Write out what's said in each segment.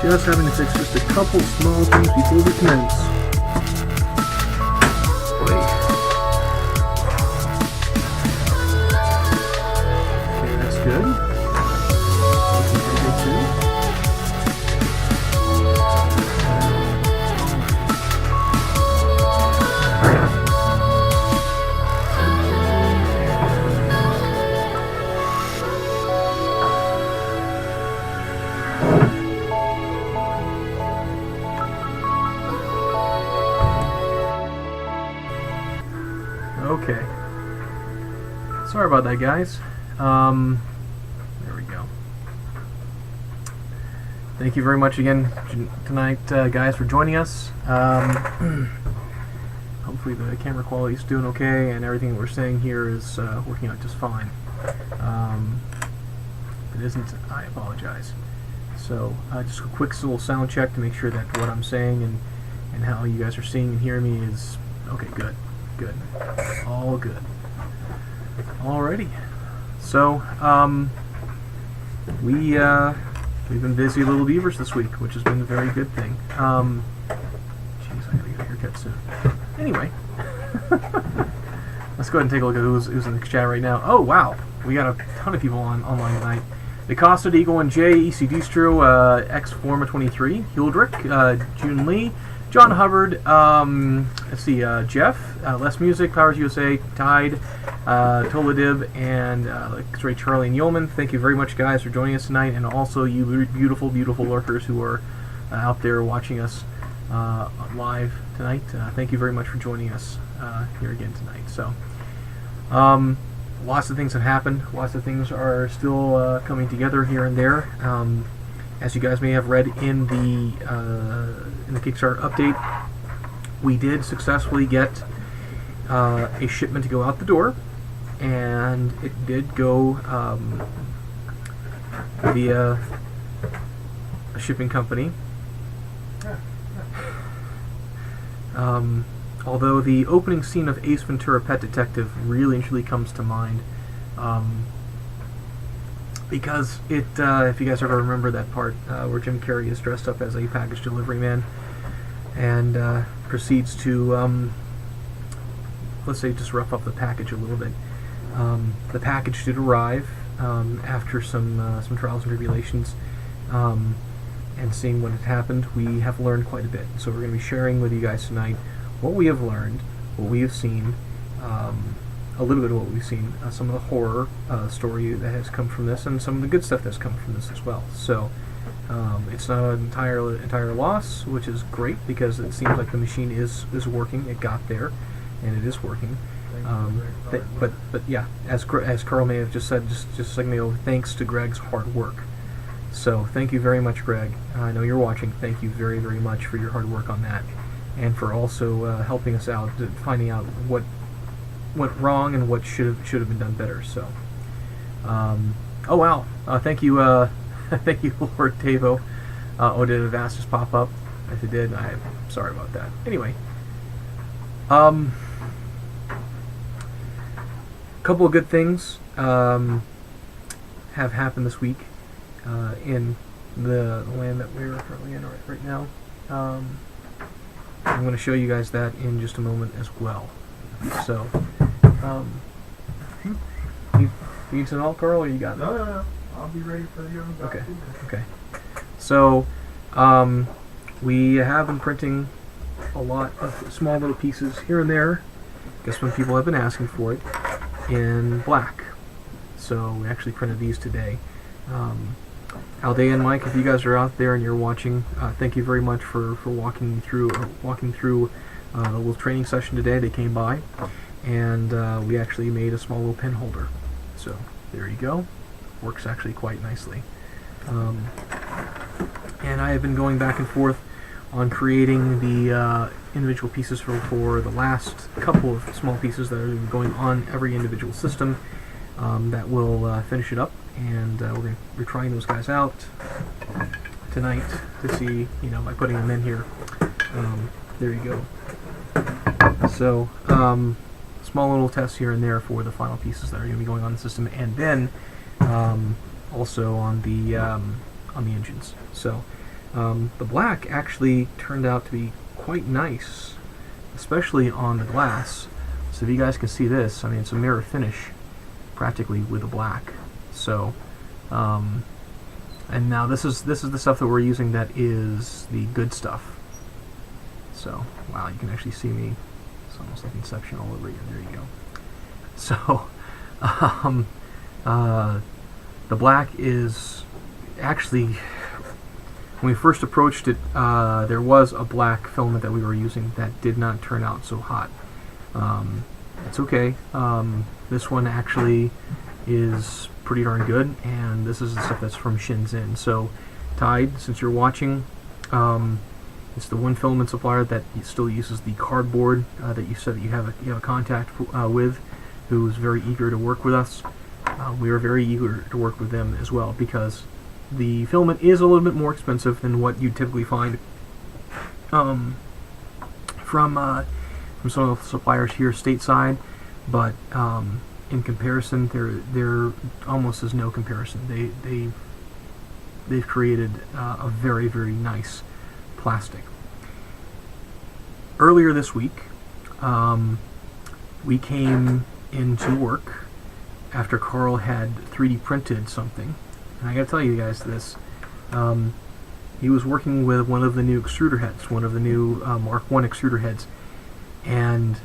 Just having to fix just a couple small things before we commence. Wait. Okay, that's good. Looking pretty good too. Okay. Sorry about that, guys. There we go. Thank you very much again tonight, guys, for joining us. Hopefully the camera quality is doing okay and everything that we're saying here is working out just fine. If it isn't, I apologize. So just a quick little sound check to make sure that what I'm saying and how you guys are seeing and hearing me is okay. Good. Good. All good. Alrighty. So, we've been busy little beavers this week, which has been a very good thing. Jeez, I gotta get a haircut soon. Anyway, let's go ahead and take a look at who's in the chat right now. Oh, wow. We got a ton of people online tonight. The Costa, Eagle and J, EC Distro, X Forma 23, Huldrick, June Lee, John Hubbard, let's see, Jeff, Less Music, Powers USA, Tide, Toladib, and X-Ray Charlie and Yeoman. Thank you very much, guys, for joining us tonight, and also you beautiful, beautiful lurkers who are out there watching us live tonight. Thank you very much for joining us here again tonight. So, lots of things have happened. Lots of things are still coming together here and there. As you guys may have read in the Kickstarter update, we did successfully get a shipment to go out the door, and it did go via a shipping company. Although the opening scene of Ace Ventura: Pet Detective really and truly comes to mind, because it, if you guys ever remember that part where Jim Carrey is dressed up as a package delivery man and proceeds to, let's say, just rough up the package a little bit. The package did arrive after some trials and tribulations, and seeing what had happened. We have learned quite a bit, so we're going to be sharing with you guys tonight what we have learned, what we have seen, a little bit of what we've seen, some of the horror story that has come from this, and some of the good stuff that's come from this as well. So it's not an entire loss, which is great, because it seems like the machine is working. It got there, and it is working. But yeah, as Carl may have just said just a second ago, thanks to Greg's hard work. So thank you very much, Greg. I know you're watching. Thank you very, very much for your hard work on that, and for also helping us out, finding out what went wrong and what should have been done better. So, oh wow, thank you, thank you, Lord Tavo. Oh, did Avastus pop up? If it did, I'm sorry about that. Anyway, couple of good things have happened this week in the land that we're currently in right now. I'm going to show you guys that in just a moment as well. So, you need some help, Carl, or you got it? No. I'll be ready for you. Okay. Okay. So, we have been printing a lot of small little pieces here and there. Guess when people have been asking for it in black. So we actually printed these today. Aldea and Mike, if you guys are out there and you're watching, thank you very much for walking through the little training session today. They came by, and we actually made a small little pen holder. So there you go. Works actually quite nicely. And I have been going back and forth on creating the individual pieces for the last couple of small pieces that are going on every individual system that will finish it up. And we're trying those guys out tonight to see, by putting them in here. There you go. So, small little tests here and there for the final pieces that are going to be going on the system, and then also on the engines. So, The black actually turned out to be quite nice, especially on the glass. So if you guys can see this, I mean, it's a mirror finish practically with the black. So, and now this is the stuff that we're using that is the good stuff. So, wow, you can actually see me. It's almost like Inception all over you. There you go. So, the black is actually, when we first approached it, there was a black filament that we were using that did not turn out so hot. It's okay. This one actually is pretty darn good, and this is the stuff that's from Shenzhen. So, Tide, since you're watching, it's the one filament supplier that still uses the cardboard that you said that you have a contact with, who's very eager to work with us. We are very eager to work with them as well, because the filament is a little bit more expensive than what you typically find from some of the suppliers here stateside, but in comparison, there almost is no comparison. They've created a very, very nice plastic. Earlier this week, we came into work after Carl had 3D printed something, and I gotta tell you guys this. He was working with one of the new extruder heads, one of the new Mark I extruder heads, and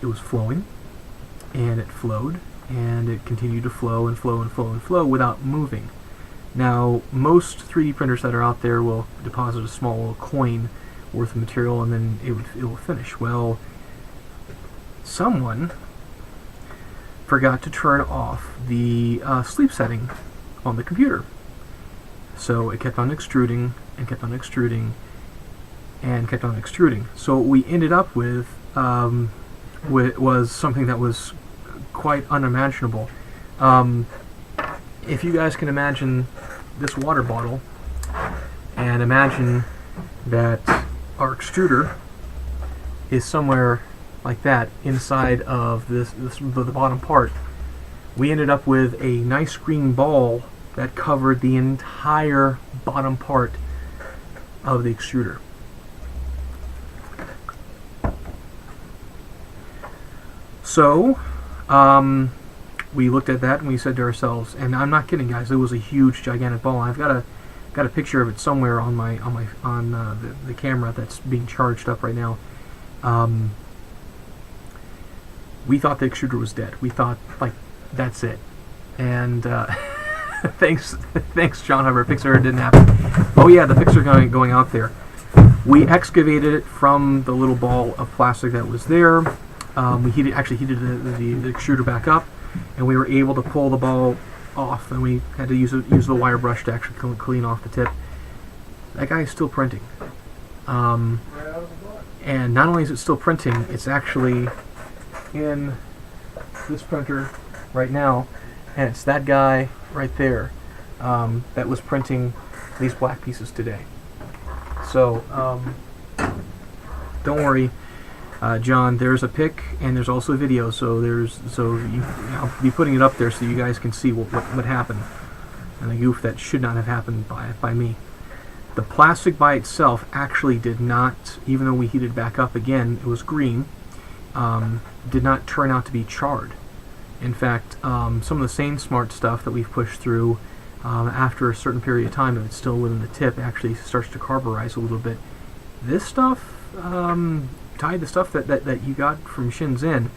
it was flowing, and it flowed, and it continued to flow and flow and flow and flow without moving. Now, most 3D printers that are out there will deposit a small little coin worth of material, and then it will finish. Well, someone forgot to turn off the sleep setting on the computer. So it kept on extruding and kept on extruding and kept on extruding. So what we ended up with was something that was quite unimaginable. If you guys can imagine this water bottle, and imagine that our extruder is somewhere like that inside of the bottom part, we ended up with a nice green ball that covered the entire bottom part of the extruder. So, we looked at that and we said to ourselves, and I'm not kidding, guys, it was a huge, gigantic ball. I've got a picture of it somewhere on the camera that's being charged up right now. We thought the extruder was dead. We thought, like, that's it. And thanks, John, however, Pixar didn't happen. Oh yeah, the Pixar going out there. We excavated it from the little ball of plastic that was there. We actually heated the extruder back up, and we were able to pull the ball off, and we had to use the wire brush to actually clean off the tip. That guy is still printing. And not only is it still printing, it's actually in this printer right now, and it's that guy right there that was printing these black pieces today. So don't worry, John. There's a pic and there's also a video. So I'll be putting it up there so you guys can see what happened and the goof that should not have happened by me. The plastic by itself actually did not, even though we heated back up again, it was green. Did not turn out to be charred. In fact, some of the same smart stuff that we've pushed through, after a certain period of time, if it's still within the tip, actually starts to carburize a little bit. This stuff, Tide, the stuff that you got from Shenzhen,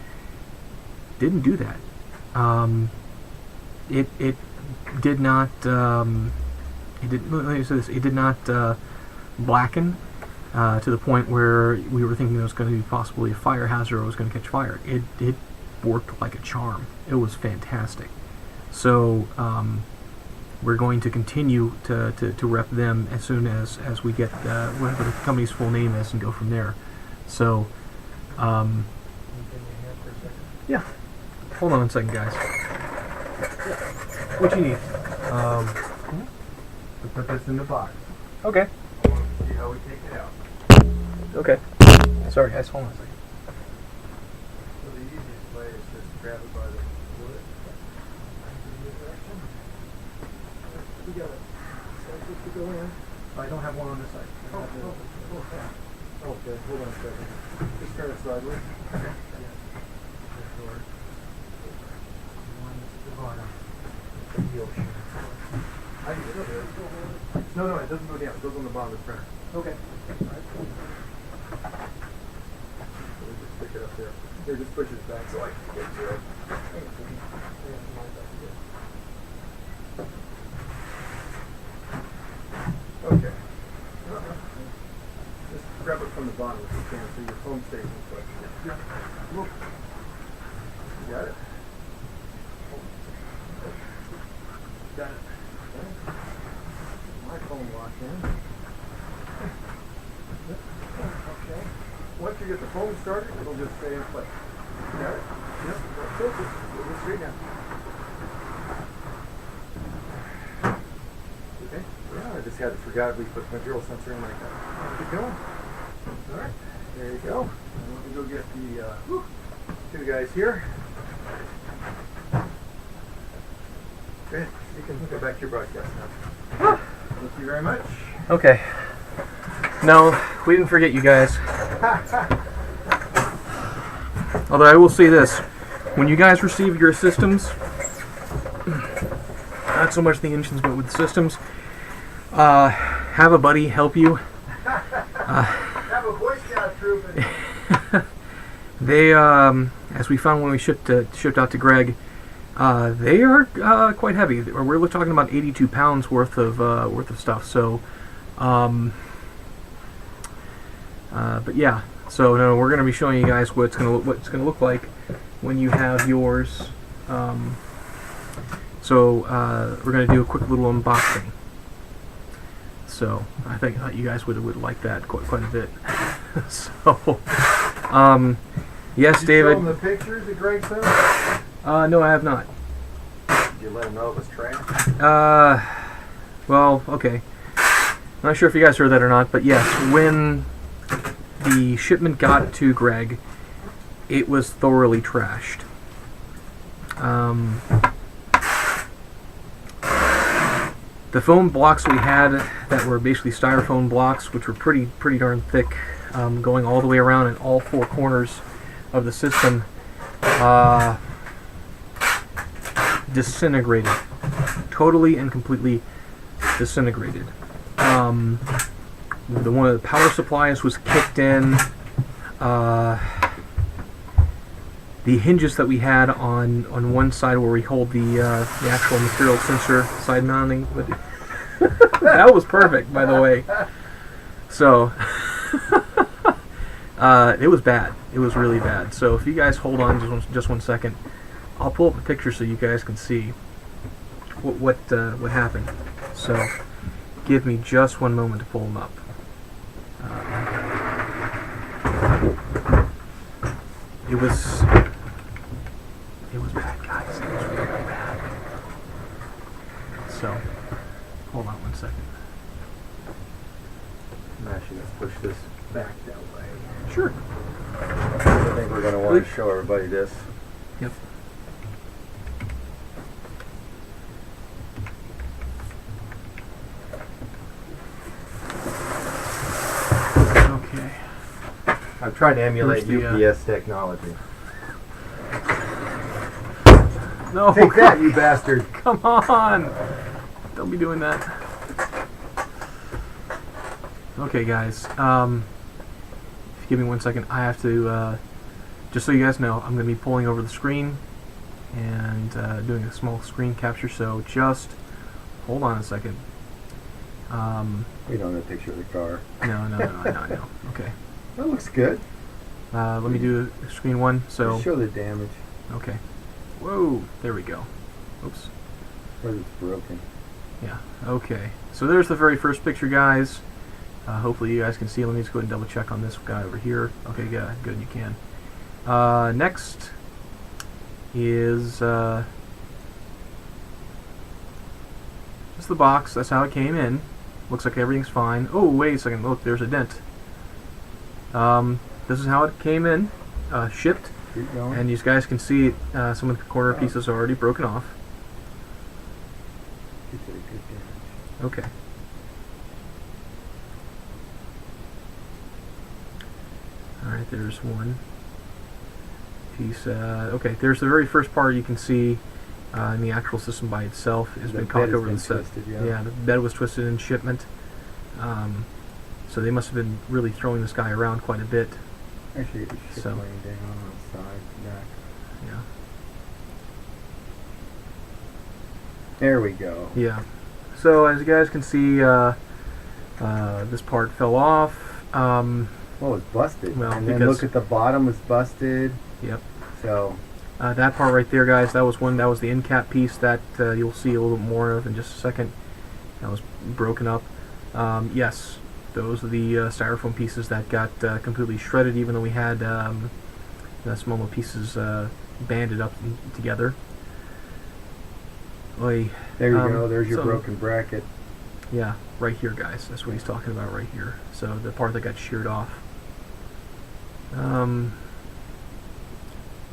didn't do that. It did not. It did. Let me say this. It did not blacken to the point where we were thinking it was going to be possibly a fire hazard or it was going to catch fire. It worked like a charm. It was fantastic. So we're going to continue to rep them as soon as we get whatever the company's full name is and go from there. So yeah, hold on a second, guys. What you need? To put this in the box. Okay. See how we take it out. Okay. Sorry, guys. Hold on a second. So the easiest way is just grab it by the wood. We got it. So just to go in. I don't have one on this side. Okay, hold on a second. Just turn it sideways. Okay. I can get it. No, it doesn't go down. It goes on the bottom of the printer. Okay. So we just stick it up there. Here, just push it back so I can get to it. Okay. Just grab it from the bottom if you can so your phone stays in place. Yeah. Look. You got it? Got it. Okay. My phone locked in. Okay. Once you get the phone started, it'll just stay in place. You got it? Yep. That's it. We'll just straight now. Okay. Yeah, I just forgot we put my HYREL sensor in like that. Keep going. All right. There you go. And let me go get the two guys here. Good. You can go back to your broadcast now. Thank you very much. Okay. No, we didn't forget you guys. Although I will say this, when you guys receive your systems, not so much the engines, but with the systems, have a buddy help you. Have a Boy Scout troop. They, as we found when we shipped out to Greg, they are quite heavy. We're talking about 82 pounds worth of stuff. So, but yeah. So no, we're going to be showing you guys what it's going to look like when you have yours. So we're going to do a quick little unboxing. So I think you guys would like that quite a bit. So, yes, Did you David. show them the pictures that Greg sent? No, I have not. Did you let him know it was trash? Well, okay. Not sure if you guys heard that or not, but yes, when the shipment got to Greg, it was thoroughly trashed. The foam blocks we had that were basically styrofoam blocks, which were pretty darn thick, going all the way around in all four corners of the system, disintegrated. Totally and completely disintegrated. One of the power supplies was kicked in. The hinges that we had on one side where we hold the actual material sensor side mounting, that was perfect, by the way. So it was bad. It was really bad. So if you guys hold on just one second, I'll pull up the picture so you guys can see what happened. So give me just one moment to pull them up. It was bad, guys. It was really bad. So, hold on one second. Actually, let's push this back that way. Sure. I think we're going to want to show everybody this. Yep. Okay. I'm trying to emulate Where's the, UPS technology. No, Take that, you bastard! come on! Don't be doing that. Okay, guys. If you give me 1 second, I have to, just so you guys know, I'm going to be pulling over the screen and doing a small screen capture, so just hold on a second. We don't have a picture of the car. No, I know. Okay. That looks good. Let me do screen one, so... Just show the damage. Okay. Whoa, there we go. Oops. Where it's broken. Yeah, okay. So there's the very first picture, guys. Hopefully you guys can see. Let me just go ahead and double check on this guy over here. Okay, yeah, good, you can. Next is just the box. That's how it came in. Looks like everything's fine. Oh, wait a second. Look, there's a dent. This is how it came in, shipped. Keep going. And you guys can see some of the corner pieces are already broken off. You did a good damage. Okay. Alright, there's one piece. Okay, there's the very first part you can see in the actual system by itself. Has been cocked over the set. Yeah, the bed was twisted in shipment. So they must have been really throwing this guy around quite a bit. Actually, it was ship So- laying down on the side, back. Yeah. There we go. Yeah. So as you guys can see, this part fell off. Well, it's busted. Well, and then because- look at the bottom was busted. Yep. So That part right there, guys, that was the end cap piece that you'll see a little bit more of in just a second. That was broken up. Yes, those are the styrofoam pieces that got completely shredded, even though we had the small little pieces banded up together. Oy. there you go. There's your so- broken bracket. Yeah, right here, guys. That's what he's talking about right here. So the part that got sheared off.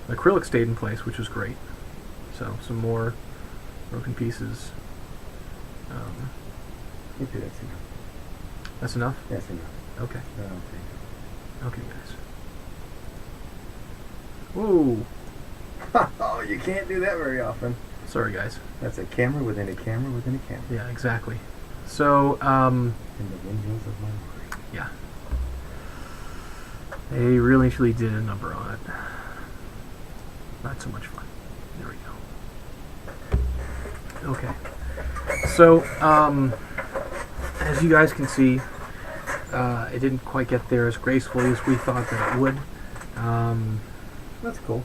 The acrylic stayed in place, which was great. So some more broken pieces. Okay, that's enough. That's enough? That's enough. Okay. I don't think. Okay, guys. Whoa! Oh, you can't do that very often. Sorry, guys. That's a camera within a camera within a camera. Yeah, exactly. So, In the windows of my mind. yeah. They really did a number on it. Not so much fun. There we go. Okay. So, as you guys can see, it didn't quite get there as gracefully as we thought that it would. That's cool.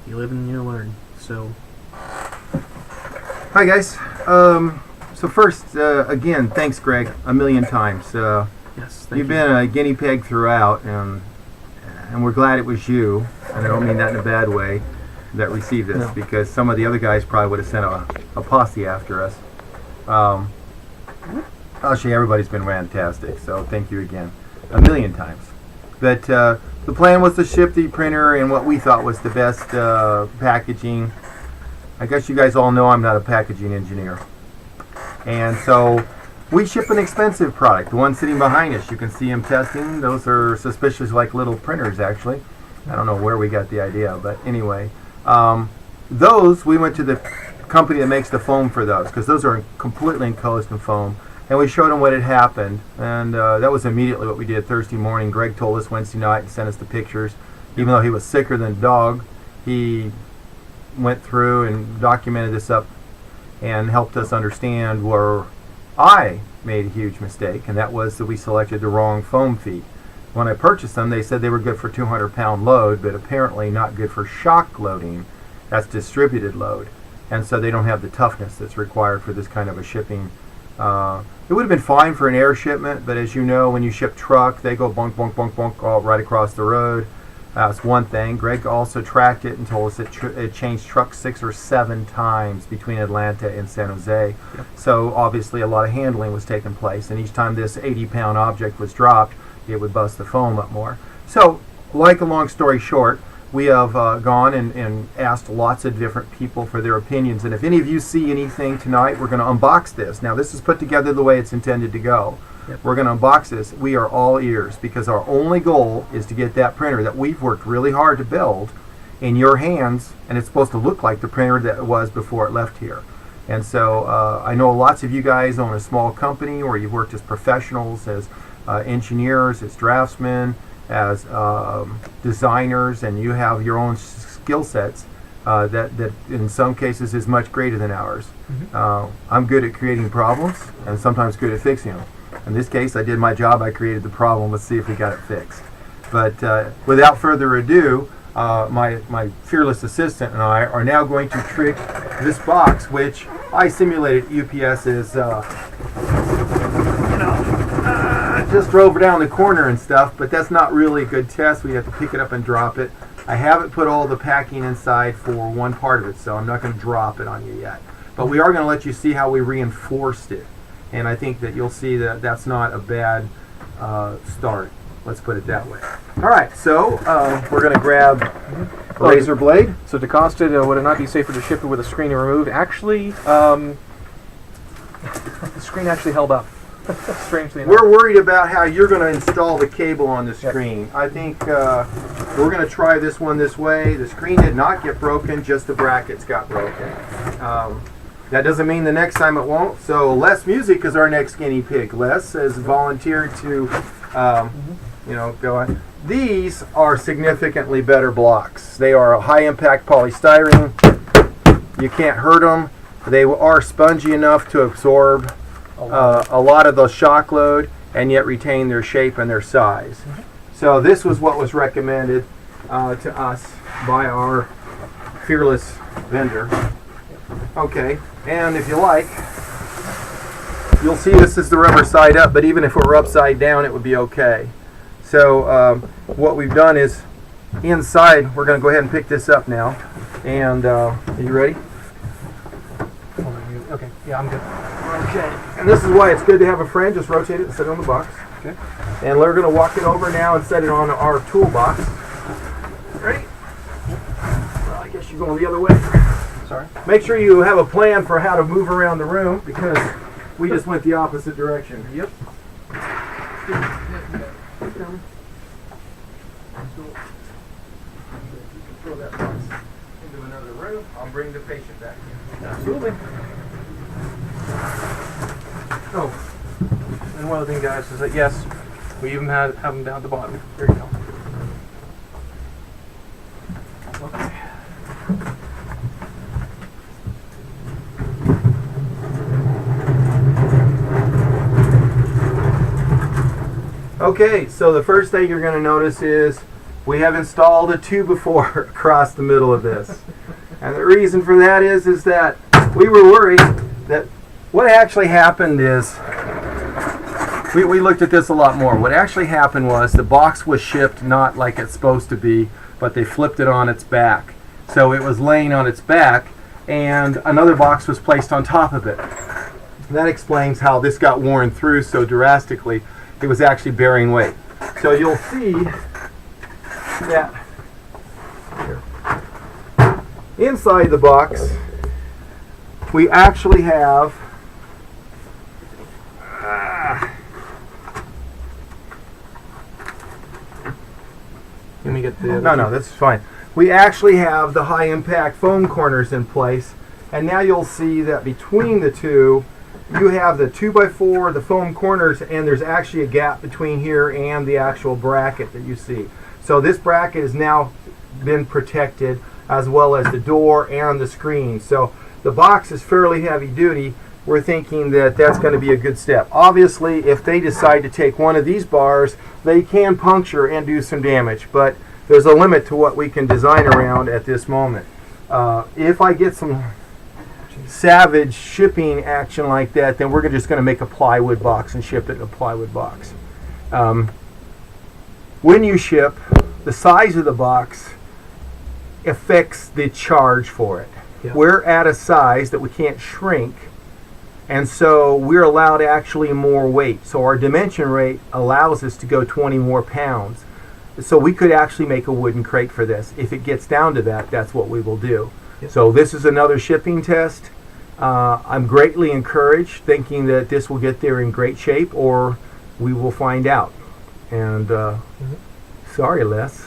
You live and you learn. So, Hi guys. So first, again, thanks Greg a million times. yes, thank You've you. been a guinea pig throughout, and we're glad it was you, and I don't mean that in a bad way, that received this, No. because some of the other guys probably would have sent a posse after us. Actually, everybody's been fantastic, so thank you again a million times. But the plan was to ship the printer in what we thought was the best packaging. I guess you guys all know I'm not a packaging engineer. And so we ship an expensive product. The one sitting behind us, you can see them testing. Those are suspicious like little printers, actually. I don't know where we got the idea, but anyway. Those, we went to the company that makes the foam for those, because those are completely enclosed in foam. And we showed them what had happened. And that was immediately what we did Thursday morning. Greg told us Wednesday night and sent us the pictures. Even though he was sicker than a dog, he went through and documented this up and helped us understand where I made a huge mistake, and that was that we selected the wrong foam feet. When I purchased them, they said they were good for 200-pound load, but apparently not good for shock loading. That's distributed load, and so they don't have the toughness that's required for this kind of a shipping. It would have been fine for an air shipment, but as you know, when you ship truck, they go bunk, bunk, bunk, bunk all right across the road. That's one thing. Greg also tracked it and told us it changed trucks 6 or 7 times between Atlanta and San Jose. Yep. So obviously a lot of handling was taking place, and each time this 80-pound object was dropped, it would bust the foam up more. So, like a long story short, we have gone and asked lots of different people for their opinions, and if any of you see anything tonight, we're going to unbox this. Now this is put together the way it's intended to go. Yep. We're going to unbox this. We are all ears, because our only goal is to get that printer that we've worked really hard to build in your hands, and it's supposed to look like the printer that it was before it left here. And so I know lots of you guys own a small company, or you've worked as professionals, as engineers, as draftsmen, as designers, and you have your own skill sets that in some cases is much greater than ours. I'm good at creating problems and sometimes good at fixing them. In this case, I did my job. I created the problem. Let's see if we got it fixed. But without further ado, my fearless assistant and I are now going to trick this box, which I simulated UPS is, just drove down the corner and stuff, but that's not really a good test. We have to pick it up and drop it. I haven't put all the packing inside for one part of it, so I'm not going to drop it on you yet. But we are going to let you see how we reinforced it. And I think that you'll see that that's not a bad start. Let's put it that way. All right, so we're going to grab a razor blade. So to cost it, would it not be safer to ship it with a screen removed? Actually, the screen actually held up. Strangely enough. We're worried about how you're going to install the cable on the screen. I think we're going to try this one this way. The screen did not get broken, just the brackets got broken. That doesn't mean the next time it won't. So Les Music is our next guinea pig. Les has volunteered to, go on. These are significantly better blocks. They are a high impact polystyrene. You can't hurt them. They are spongy enough to absorb a lot of the shock load and yet retain their shape and their size. So this was what was recommended to us by our fearless vendor. Okay, and if you like, you'll see this is the rubber side up, but even if it were upside down, it would be okay. So what we've done is inside, we're going to go ahead and pick this up now. And are you ready? Okay, yeah, I'm good. Okay, and this is why it's good to have a friend. Just rotate it and set it on the box. Okay. And we're going to walk it over now and set it on our toolbox. Ready? Well, I guess you're going the other way. Sorry. Make sure you have a plan for how to move around the room because we just went the opposite direction. Yep. Throw that box into another room. I'll bring the patient back in. Absolutely. Oh, and one other thing, guys, is that yes, we even have them down at the bottom. There you go. Okay. Okay, so the first thing you're going to notice is we have installed a 2x4 across the middle of this. And the reason for that is that we were worried that what actually happened is, we looked at this a lot more. What actually happened was the box was shipped not like it's supposed to be, but they flipped it on its back. So it was laying on its back and another box was placed on top of it. That explains how this got worn through so drastically. It was actually bearing weight. So you'll see that here. Inside the box we actually have Let me get the no, that's fine. We actually have the high impact foam corners in place, and now you'll see that between the two you have the 2x4, the foam corners, and there's actually a gap between here and the actual bracket that you see. So this bracket has now been protected, as well as the door and the screen. So the box is fairly heavy duty. We're thinking that that's going to be a good step. Obviously, if they decide to take one of these bars, they can puncture and do some damage, but there's a limit to what we can design around at this moment. If I get some savage shipping action like that, then we're just going to make a plywood box and ship it in a plywood box. When you ship, the size of the box affects the charge for it. Yep. We're at a size that we can't shrink, and so we're allowed actually more weight. So our dimension rate allows us to go 20 more pounds. So we could actually make a wooden crate for this. If it gets down to that, that's what we will do. Yep. So this is another shipping test. I'm greatly encouraged, thinking that this will get there in great shape, or we will find out. And sorry, Les.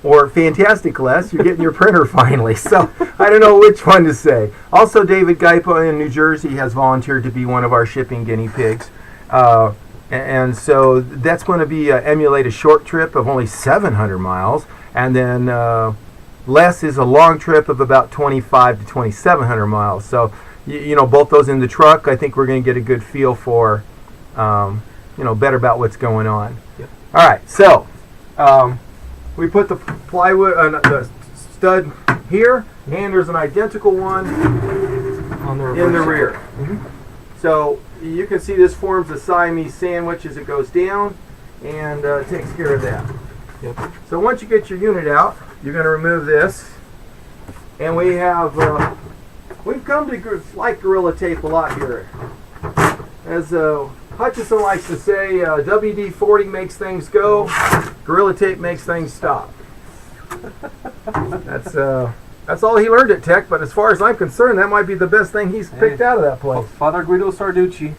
Or fantastic, Les, you're getting your printer finally. So I don't know which one to say. Also, David Gaipa in New Jersey has volunteered to be one of our shipping guinea pigs. And so that's going to be emulate a short trip of only 700 miles. And then Les is a long trip of about 25 to 2,700 miles. So, you know, both those in the truck, I think we're going to get a good feel for, better about what's going on. Yep. All right, so we put the plywood, the stud here, and there's an identical one on the in the reverse. rear. Mm-hmm. So you can see this forms a Siamese sandwich as it goes down, and takes care of that. Yep. So once you get your unit out, you're going to remove this, and we have we've come to like Gorilla Tape a lot here. As Hutchison likes to say, WD-40 makes things go, Gorilla Tape makes things stop. That's That's all he learned at Tech, but as far as I'm concerned, that might be the best thing he's picked out of that place. Father Guido Sarducci,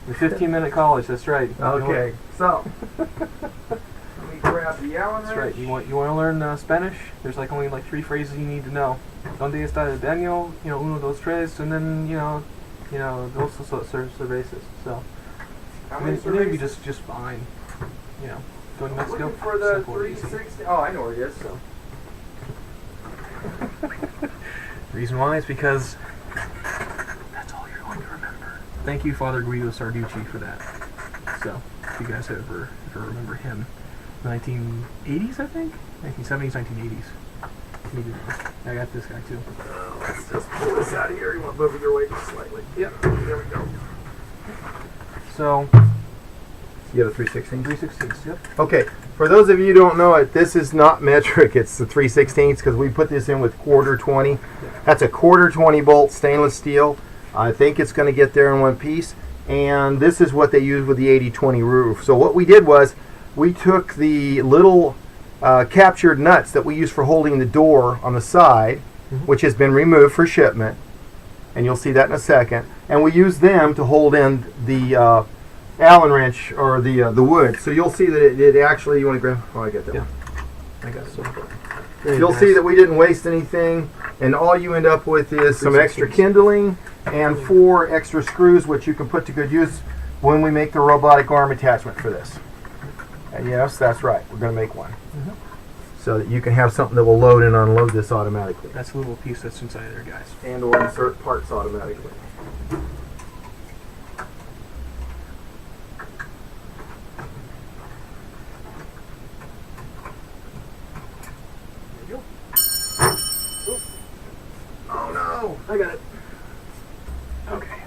the 15-minute college. That's right. Okay, so let me grab the Allen That's right. wrench. You want to learn Spanish? There's like only like 3 phrases you need to know. Donde está Daniel? Uno, dos, tres, and then dos cervezas. So How I many mean, you'll be cervezas? just fine. Going to Mexico. Looking for the simple and easy. 360. Oh, I know where it is. So. Reason why is because that's all you're going to remember. Thank you, Father Guido Sarducci, for that. So, if you guys ever remember him, 1980s, I think, 1970s, 1980s. I got this guy too. Let's just pull this out of here. You want to move your weight just slightly. Yep. There we go. So, You have a 316? 3/16. Yep. Okay, for those of you who don't know it, this is not metric, it's the 3/16 because we put this in with quarter 20. That's a quarter 20 bolt stainless steel. I think it's going to get there in one piece. And this is what they use with the 80/20 roof. So what we did was we took the little captured nuts that we use for holding the door on the side, which has been removed for shipment, and you'll see that in a second, and we used them to hold in the Allen wrench or the wood. So you'll see that it actually, you want to grab, oh, I got that Yeah. one. I got some. You'll see that we didn't waste anything, and all you end up with is some extra kindling and 4 extra screws, which you can put to good use when we make the robotic arm attachment for this. And yes, that's right, we're going to make one. So that you can have something that will load and unload this automatically. That's the little piece that's inside there, guys. And or insert parts automatically. Oh no! I got it. Okay.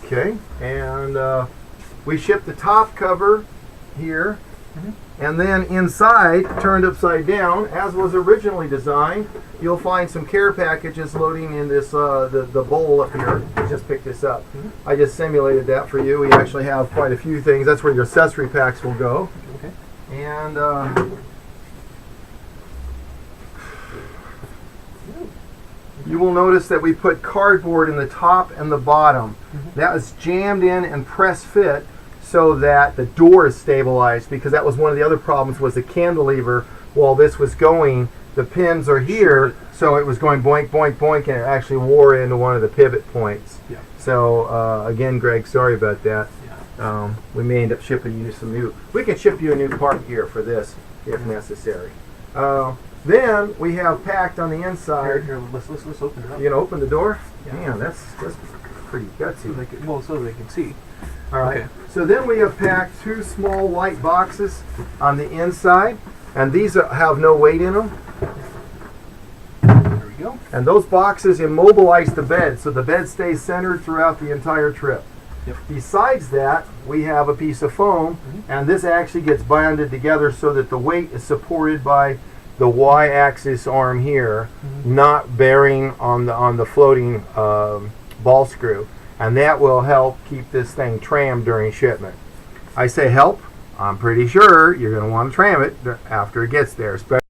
Okay, and we shipped the top cover here, and then inside, turned upside down, as was originally designed, you'll find some care packages loading in this the bowl up here. I just picked this up. I just simulated that for you. We actually have quite a few things. That's where your accessory packs will go. Okay. And you will notice that we put cardboard in the top and the bottom. That was jammed in and press fit so that the door is stabilized, because that was one of the other problems, was the cantilever. While this was going, the pins are here, so it was going boink, boink, boink, and it actually wore into one of the pivot points. Yeah. So again, Greg, sorry about that. Yeah. We may end up shipping you some new. We can ship you a new part here for this if necessary. Then we have packed on the inside. Here, let's open it up. You gonna open the door? Yeah. Man, that's pretty gutsy. So they can see. All right. Okay. So then we have packed 2 small white boxes on the inside, and these have no weight in them. There we go. And those boxes immobilize the bed, so the bed stays centered throughout the entire trip. Yep. Besides that, we have a piece of foam, and this actually gets bonded together so that the weight is supported by the Y-axis arm here, not bearing on the floating ball screw, and that will help keep this thing trammed during shipment. I say help. I'm pretty sure you're going to want to tram it after it gets there, especially